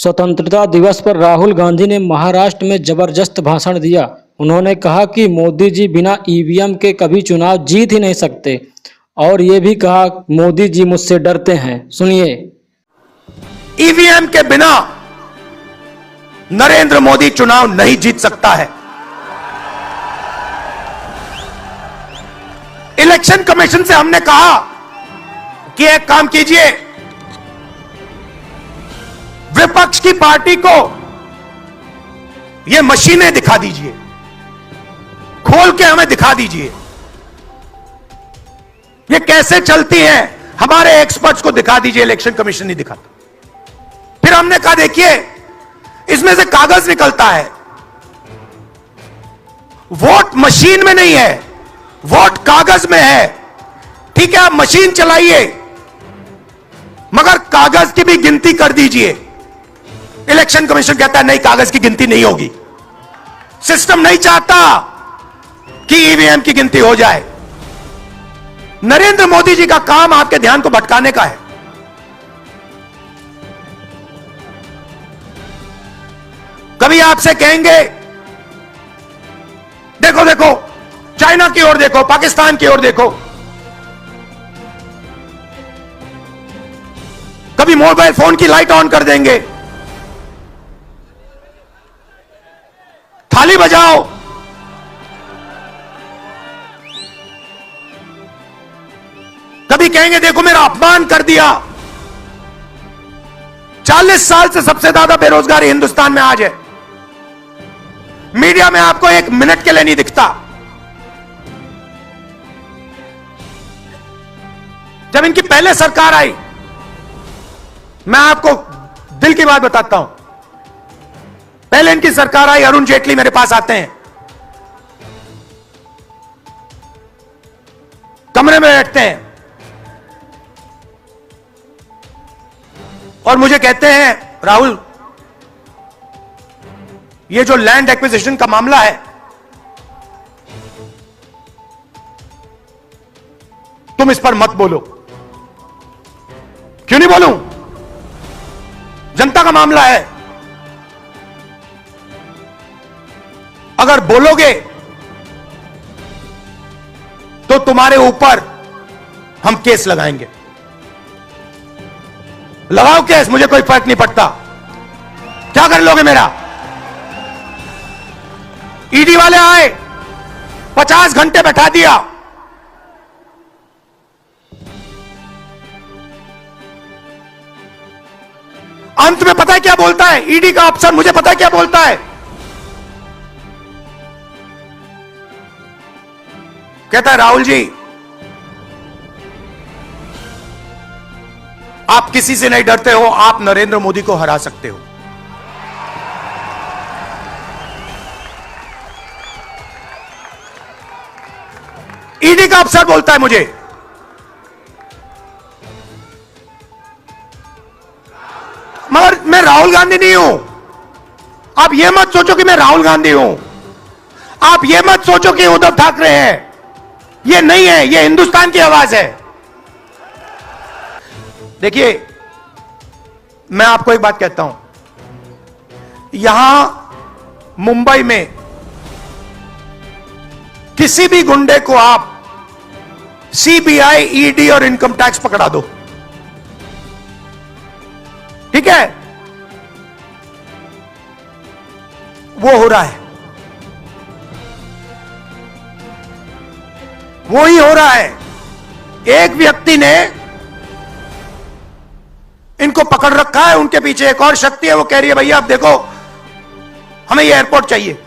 स्वतंत्रता दिवस पर राहुल गांधी ने महाराष्ट्र में जबरदस्त भाषण दिया। उन्होंने कहा कि मोदी जी बिना ईवीएम के कभी चुनाव जीत ही नहीं सकते और ये भी कहा मोदी जी मुझसे डरते हैं। सुनिए। ईवीएम के बिना नरेंद्र मोदी चुनाव नहीं जीत सकता है। इलेक्शन कमीशन से हमने कहा कि एक काम कीजिए, विपक्ष की पार्टी को यह मशीनें दिखा दीजिए, खोल के हमें दिखा दीजिए ये कैसे चलती हैं, हमारे एक्सपर्ट्स को दिखा दीजिए। इलेक्शन कमीशन नहीं दिखाता। फिर हमने कहा देखिए इसमें से कागज निकलता है, वोट मशीन में नहीं है, वोट कागज में है। ठीक है, आप मशीन चलाइए मगर कागज की भी गिनती कर दीजिए। इलेक्शन कमीशन कहता है नहीं, कागज की गिनती नहीं होगी, सिस्टम नहीं चाहता कि ईवीएम की गिनती हो जाए। नरेंद्र मोदी जी का काम आपके ध्यान को भटकाने का है। कभी आपसे कहेंगे देखो देखो चाइना की ओर देखो, पाकिस्तान की ओर देखो। कभी मोबाइल फोन की लाइट ऑन कर देंगे, थाली बजाओ। कभी कहेंगे देखो मेरा अपमान कर दिया। 40 साल से सबसे ज्यादा बेरोजगारी हिंदुस्तान में आज है। मीडिया में आपको एक मिनट के लिए नहीं दिखता। जब इनकी पहले सरकार आई, मैं आपको दिल की बात बताता हूं, पहले इनकी सरकार आई, अरुण जेटली मेरे पास आते हैं, कमरे में बैठते हैं और मुझे कहते हैं राहुल ये जो लैंड एक्विजिशन का मामला है तुम इस पर मत बोलो। क्यों नहीं बोलूं? जनता का मामला है, अगर बोलोगे तो तुम्हारे ऊपर हम केस लगाएंगे। लगाओ केस, मुझे कोई फर्क नहीं पड़ता। क्या कर लोगे मेरा? ईडी वाले आए, 50 घंटे बैठा दिया। अंत में पता है क्या बोलता है ईडी का अफसर? मुझे पता है क्या बोलता है? कहता है राहुल जी आप किसी से नहीं डरते हो, आप नरेंद्र मोदी को हरा सकते हो। ईडी का अफसर बोलता है मुझे। मगर मैं राहुल गांधी नहीं हूं। आप यह मत सोचो कि मैं राहुल गांधी हूं, आप यह मत सोचो कि उद्धव ठाकरे हैं। यह नहीं है, यह हिंदुस्तान की आवाज है। देखिए मैं आपको एक बात कहता हूं, यहां मुंबई में किसी भी गुंडे को आप सीबीआई, ईडी और इनकम टैक्स पकड़ा दो, ठीक है? वो हो रहा है, वो ही हो रहा है। एक व्यक्ति ने इनको पकड़ रखा है, उनके पीछे एक और शक्ति है, वो कह रही है भैया अब देखो हमें ये एयरपोर्ट चाहिए।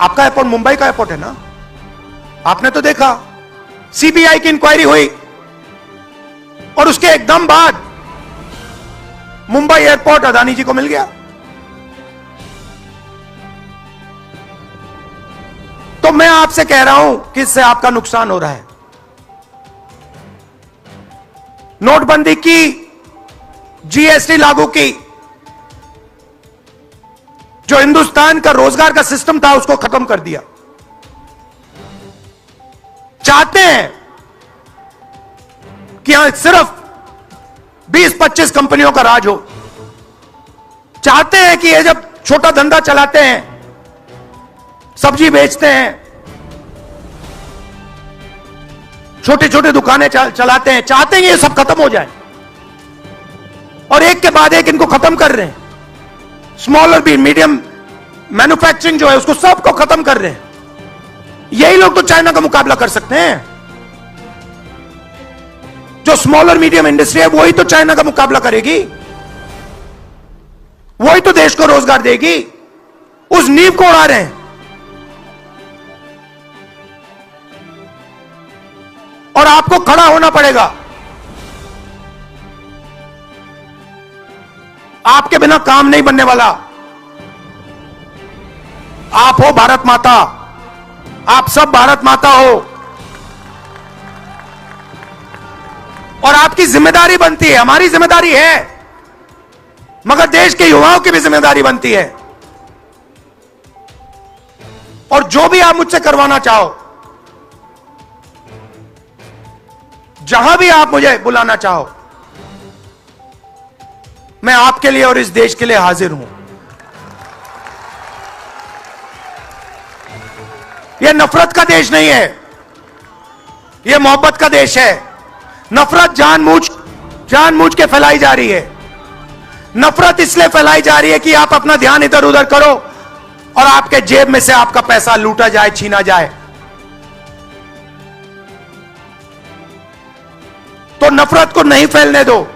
आपका एयरपोर्ट मुंबई का एयरपोर्ट है ना? आपने तो देखा सीबीआई की इंक्वायरी हुई और उसके एकदम बाद मुंबई एयरपोर्ट अदानी जी को मिल गया। तो मैं आपसे कह रहा हूं कि इससे आपका नुकसान हो रहा है। नोटबंदी की, जीएसटी लागू की, जो हिंदुस्तान का रोजगार का सिस्टम था उसको खत्म कर दिया। चाहते हैं कि यहां सिर्फ 20-25 कंपनियों का राज हो। चाहते हैं कि ये जब छोटा धंधा चलाते हैं, सब्जी बेचते हैं, छोटे छोटे दुकानें चलाते हैं, चाहते हैं ये सब खत्म हो जाए, और एक के बाद एक इनको खत्म कर रहे हैं। स्मॉल और भी मीडियम मैन्युफैक्चरिंग जो है उसको सबको खत्म कर रहे हैं। यही लोग तो चाइना का मुकाबला कर सकते हैं। जो स्मॉल और मीडियम इंडस्ट्री है वही तो चाइना का मुकाबला करेगी, वही तो देश को रोजगार देगी। उस नींव को उड़ा रहे हैं। और आपको खड़ा होना पड़ेगा। आपके बिना काम नहीं बनने वाला। आप हो भारत माता, आप सब भारत माता हो, और आपकी जिम्मेदारी बनती है, हमारी जिम्मेदारी है, मगर देश के युवाओं की भी जिम्मेदारी बनती है। और जो भी आप मुझसे करवाना चाहो, जहां भी आप मुझे बुलाना चाहो, मैं आपके लिए और इस देश के लिए हाजिर हूं। यह नफरत का देश नहीं है, यह मोहब्बत का देश है। नफरत जानबूझ के फैलाई जा रही है। नफरत इसलिए फैलाई जा रही है कि आप अपना ध्यान इधर उधर करो और आपके जेब में से आपका पैसा लूटा जाए, छीना जाए। तो नफरत को नहीं फैलने दो।